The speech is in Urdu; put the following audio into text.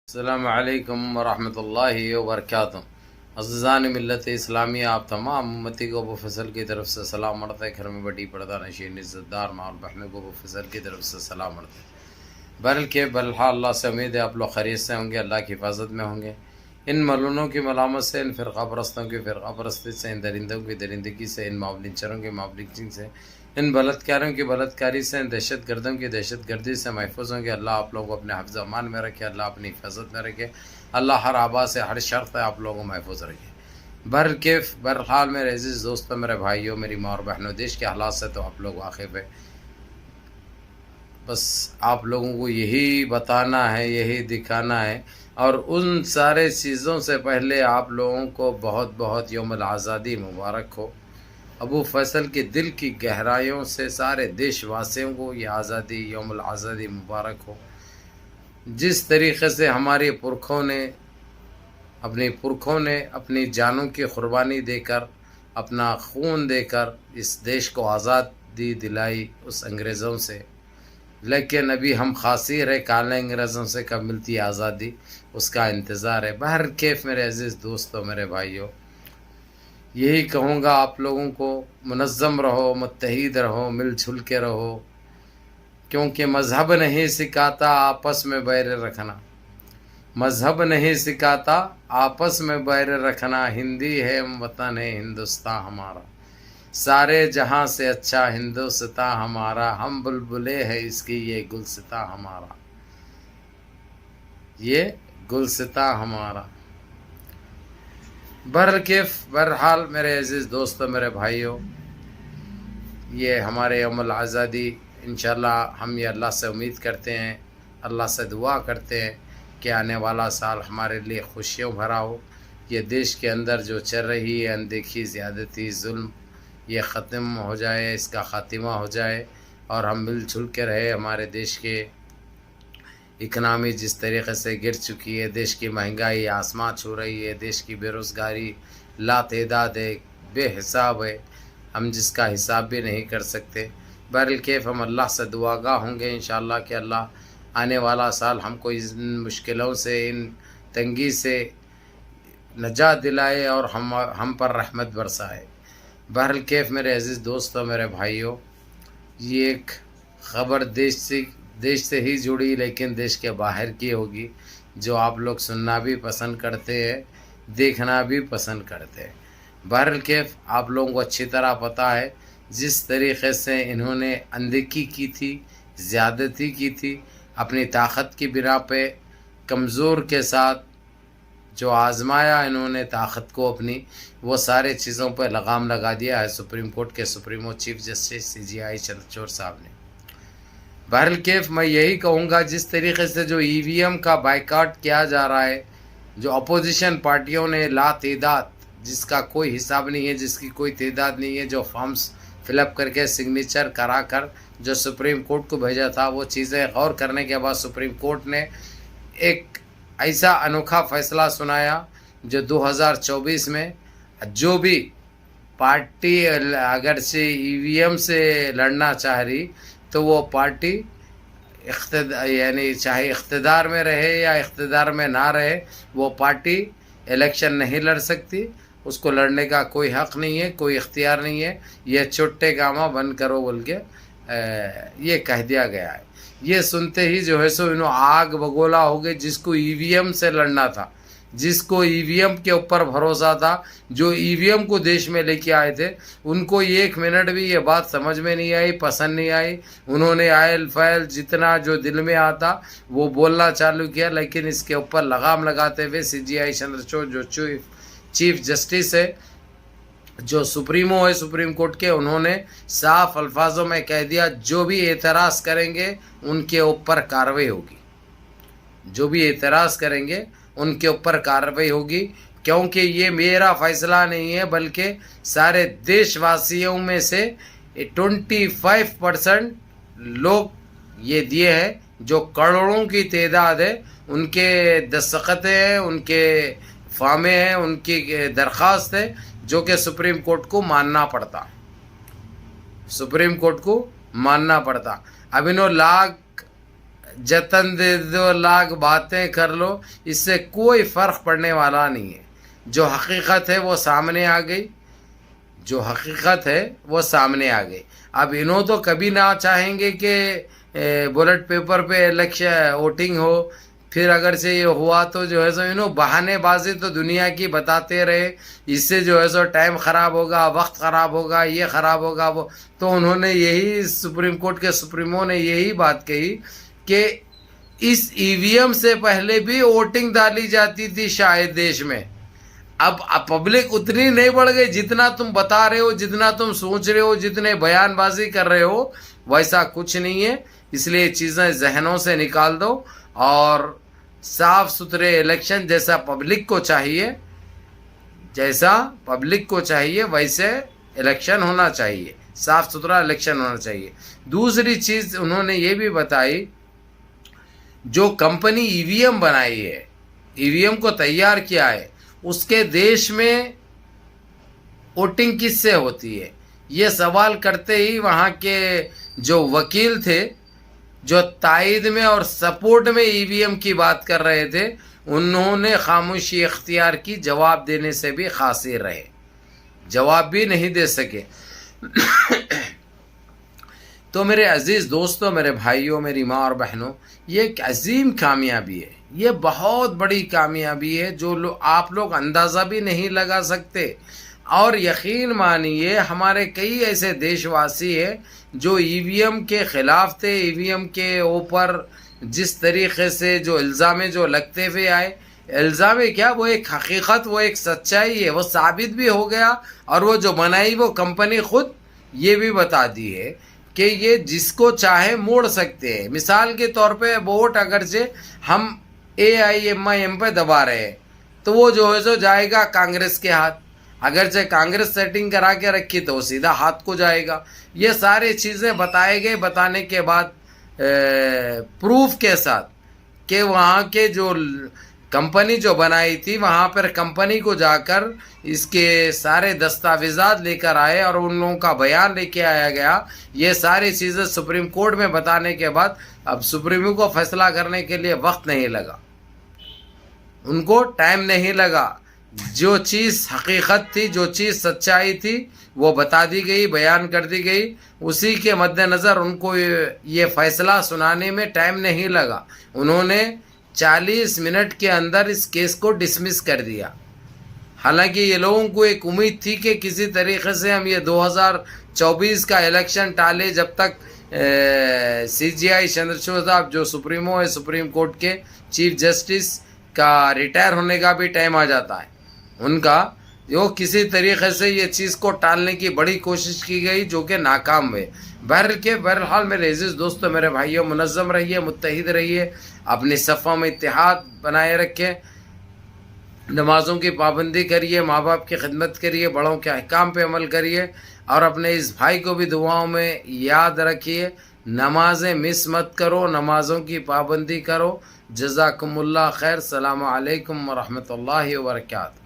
السلام علیکم ورحمۃ اللہ وبرکاتہ۔ عزیزان ملت اسلامیہ، آپ تمام امتی کو ابو فضل کی طرف سے سلام مرتے، گھر میں بڑی پردہ نشین عزت دار ماں اور بہنوں کو ابو فضل کی طرف سے سلام مرتے۔ بلحال اللہ سے امید ہے آپ لوگ خیریت سے ہوں گے، اللہ کی حفاظت میں ہوں گے۔ ان ملونوں کی ملامت سے، ان فرقہ پرستوں کی فرقہ پرستی سے، ان درندوں کی درندگی سے، ان معاملچروں کی معاملچی سے، ان بلاتکاروں کی بلاتکاری سے، ان دہشت گردوں کی دہشت گردی سے محفوظ ہوں گے۔ اللہ آپ لوگوں کو اپنے حفظ امان میں رکھے، اللہ اپنی حفاظت میں رکھے، اللہ ہر آبا سے ہر شرط سے آپ لوگوں کو محفوظ رکھے۔ بہرحال میرے عزیز دوستوں، میرے بھائیوں، میری ماں اور بہنوں، دیش کے حالات سے تو آپ لوگ واقف ہیں۔ بس آپ لوگوں کو یہی بتانا ہے، یہی دکھانا ہے، اور ان سارے چیزوں سے پہلے آپ لوگوں کو بہت بہت یوم الآزادی مبارک ہو۔ ابو فیصل کے دل کی گہرائیوں سے سارے دیش واسیوں کو یہ آزادی، یوم الآزادی مبارک ہو۔ جس طریقے سے ہمارے پرکھوں نے اپنی جانوں کی قربانی دے کر، اپنا خون دے کر اس دیش کو آزادی دلائی اس انگریزوں سے، لیکن ابھی ہم خاصیر ہے کالے انگریزوں سے کب ملتی آزادی، اس کا انتظار ہے۔ بہرکیف میرے عزیز دوستوں، میرے بھائیوں، یہی کہوں گا آپ لوگوں کو، منظم رہو، متحد رہو، مل جل کے رہو، کیونکہ مذہب نہیں سکھاتا آپس میں بیر رکھنا، مذہب نہیں سکھاتا آپس میں بیر رکھنا۔ ہندی ہے وطن ہے ہندوستان ہمارا، سارے جہاں سے اچھا ہندوستان ہمارا، ہم بلبلے ہے اس کی یہ گلستان ہمارا، یہ گلستان ہمارا۔ بہرحال میرے عزیز دوستوں، میرے بھائیوں، یہ ہمارے یوم الآزادی انشاءاللہ ہم یہ اللہ سے امید کرتے ہیں، اللہ سے دعا کرتے ہیں کہ آنے والا سال ہمارے لیے خوشیوں بھرا ہو۔ یہ دیش کے اندر جو چل رہی ہے اندیکھی، زیادتی، ظلم، یہ ختم ہو جائے، اس کا خاتمہ ہو جائے، اور ہم مل جل کے رہے۔ ہمارے دیش کے اکنامی جس طریقے سے گر چکی ہے، دیش کی مہنگائی آسمان چھو رہی ہے، دیش کی بے روزگاری لا تعداد ہے، بے حساب ہے، ہم جس کا حساب بھی نہیں کر سکتے۔ بہرکیف ہم اللہ سے دعاگاہ ہوں گے انشاءاللہ کہ اللہ آنے والا سال ہم کو ان مشکلوں سے، ان تنگی سے نجات دلائے اور ہم پر رحمت برسائے۔ بہرکیف میرے عزیز دوستوں، میرے بھائیوں، یہ ایک خبر دیش سے ہی جڑی، لیکن دیش کے باہر کی ہوگی، جو آپ لوگ سننا بھی پسند کرتے ہیں، دیکھنا بھی پسند کرتے ہیں۔ بہرکیف آپ لوگوں کو اچھی طرح پتہ ہے جس طریقے سے انہوں نے اندیکھی کی تھی، زیادتی کی تھی، اپنی طاقت کی بنا پہ کمزور کے ساتھ جو آزمایا انہوں نے طاقت کو اپنی، وہ سارے چیزوں پہ لگام لگا دیا ہے سپریم کورٹ کے سپریمو چیف جسٹس CJI چندرچوڑ صاحب نے۔ بہرکیف میں یہی کہوں گا، جس طریقے سے جو EVM کا بائیکاٹ کیا جا رہا ہے، جو اپوزیشن پارٹیوں نے لا تعداد، جس کا کوئی حساب نہیں ہے، جس کی کوئی تعداد نہیں ہے، جو فارمز فل اپ کر کے سگنیچر کرا کر جو سپریم کورٹ کو بھیجا تھا، وہ چیزیں غور کرنے کے بعد سپریم کورٹ نے ایک ایسا انوکھا فیصلہ سنایا جو 2024 میں جو بھی پارٹی اگرچہ EVM سے لڑنا چاہ رہی، تو وہ پارٹی یعنی چاہے اقتدار میں رہے یا اقتدار میں نہ رہے، وہ پارٹی الیکشن نہیں لڑ سکتی، اس کو لڑنے کا کوئی حق نہیں ہے، کوئی اختیار نہیں ہے۔ یہ چھوٹے گاما بند کرو بول کے یہ کہہ دیا گیا ہے۔ یہ سنتے ہی جو ہے سو انہوں آگ بگولا ہو گئے، جس کو EVM سے لڑنا تھا، جس کو EVM کے اوپر بھروسہ تھا، جو EVM کو دیش میں لے کے آئے تھے، ان کو ایک منٹ بھی یہ بات سمجھ میں نہیں آئی، پسند نہیں آئی۔ انہوں نے آئل فائل جتنا جو دل میں آتا وہ بولنا چالو کیا، لیکن اس کے اوپر لگام لگاتے ہوئے CJI چندرچوڑ جو چیف جسٹس ہے، جو سپریمو ہے سپریم کورٹ کے، انہوں نے صاف الفاظوں میں کہہ دیا جو بھی اعتراض کریں گے ان کے اوپر کارروائی ہوگی، جو بھی اعتراض کریں گے ان کے اوپر کارروائی ہوگی، کیونکہ یہ میرا فیصلہ نہیں ہے، بلکہ سارے دیش واسیوں میں سے 25% لوگ یہ دیے ہیں، جو کروڑوں کی تعداد ہے، ان کے دستخطیں ہیں، ان کے فارمیں ہیں، ان کی درخواست ہے، جو کہ سپریم کورٹ کو ماننا پڑتا، سپریم کورٹ کو ماننا پڑتا۔ اب انہوں لاکھ جتن دے دو لاکھ باتیں کر لو، اس سے کوئی فرق پڑنے والا نہیں ہے. جو حقیقت ہے وہ سامنے آ گئی، جو حقیقت ہے وہ سامنے آ گئی. اب انہوں تو کبھی نہ چاہیں گے کہ بیلٹ پیپر پہ الیکشن ووٹنگ ہو. پھر اگر سے یہ ہوا تو جو ہے سو انہوں بہانے بازی تو دنیا کی بتاتے رہے، اس سے جو ہے سو ٹائم خراب ہوگا، وقت خراب ہوگا، یہ خراب ہوگا وہ. تو انہوں نے یہی سپریم کورٹ کے سپریموں نے یہی بات کہی کہ اس ای وی ایم سے پہلے بھی ووٹنگ ڈالی جاتی تھی شاید دیش میں. اب پبلک اتنی نہیں بڑھ گئی جتنا تم بتا رہے ہو، جتنا تم سوچ رہے ہو، جتنے بیان بازی کر رہے ہو، ویسا کچھ نہیں ہے. اس لیے چیزیں ذہنوں سے نکال دو اور صاف ستھرے الیکشن جیسا پبلک کو چاہیے، جیسا پبلک کو چاہیے ویسے الیکشن ہونا چاہیے، صاف ستھرا الیکشن ہونا چاہیے. دوسری چیز انہوں نے یہ بھی بتائی، جو کمپنی ای وی ایم بنائی ہے، ای وی ایم کو تیار کیا ہے، اس کے دیش میں ووٹنگ کس سے ہوتی ہے؟ یہ سوال کرتے ہی وہاں کے جو وکیل تھے، جو تائید میں اور سپورٹ میں ای وی ایم کی بات کر رہے تھے، انہوں نے خاموشی اختیار کی، جواب دینے سے بھی قاصر رہے، جواب بھی نہیں دے سکے. تو میرے عزیز دوستوں، میرے بھائیوں، میری ماں اور بہنوں، یہ ایک عظیم کامیابی ہے، یہ بہت بڑی کامیابی ہے جو آپ لوگ اندازہ بھی نہیں لگا سکتے. اور یقین مانیے ہمارے کئی ایسے دیش واسی ہیں جو ای وی ایم کے خلاف تھے، ای وی ایم کے اوپر جس طریقے سے جو الزام جو لگتے ہوئے آئے، الزام کیا، وہ ایک حقیقت، وہ ایک سچائی ہے، وہ ثابت بھی ہو گیا. اور وہ جو بنائی وہ کمپنی خود یہ بھی بتا دی ہے کہ یہ جس کو چاہے موڑ سکتے ہیں. مثال کے طور پہ ووٹ اگرچہ ہم AIMIM پہ دبا رہے ہیں تو وہ جو ہے سو جائے گا کانگریس کے ہاتھ، اگرچہ کانگریس سیٹنگ کرا کے رکھی تو سیدھا ہاتھ کو جائے گا. یہ ساری چیزیں بتائے گئے، بتانے کے بعد پروف کے ساتھ کہ وہاں کے جو کمپنی جو بنائی تھی وہاں پر کمپنی کو جا کر اس کے سارے دستاویزات لے کر آئے اور ان لوگوں کا بیان لے کے آیا گیا. یہ ساری چیزیں سپریم کورٹ میں بتانے کے بعد اب سپریمو کو فیصلہ کرنے کے لیے وقت نہیں لگا، ان کو ٹائم نہیں لگا. جو چیز حقیقت تھی، جو چیز سچائی تھی وہ بتا دی گئی، بیان کر دی گئی. اسی کے مد نظر ان کو یہ فیصلہ سنانے میں ٹائم نہیں لگا. انہوں نے 40 منٹ کے اندر اس کیس کو ڈسمس کر دیا. حالانکہ یہ لوگوں کو ایک امید تھی کہ کسی طریقے سے ہم یہ 2024 کا الیکشن ٹالے، جب تک CJI چندرچوڑ صاحب جو سپریمو ہے، سپریم کورٹ کے چیف جسٹس کا ریٹائر ہونے کا بھی ٹائم آ جاتا ہے ان کا. جو کسی طریقے سے یہ چیز کو ٹالنے کی بڑی کوشش کی گئی جو کہ ناکام ہوئے. بہرحال میرے عزیز دوستو، میرے بھائیوں، منظم رہیے، متحد رہیے، اپنی صفوں میں اتحاد بنائے رکھیں، نمازوں کی پابندی کریے، ماں باپ کی خدمت کریے، بڑوں کے احکام پہ عمل کریے، اور اپنے اس بھائی کو بھی دعاؤں میں یاد رکھیے. نمازیں مس مت کرو، نمازوں کی پابندی کرو. جزاکم اللہ خیر. السلام علیکم ورحمۃ اللہ وبرکاتہ.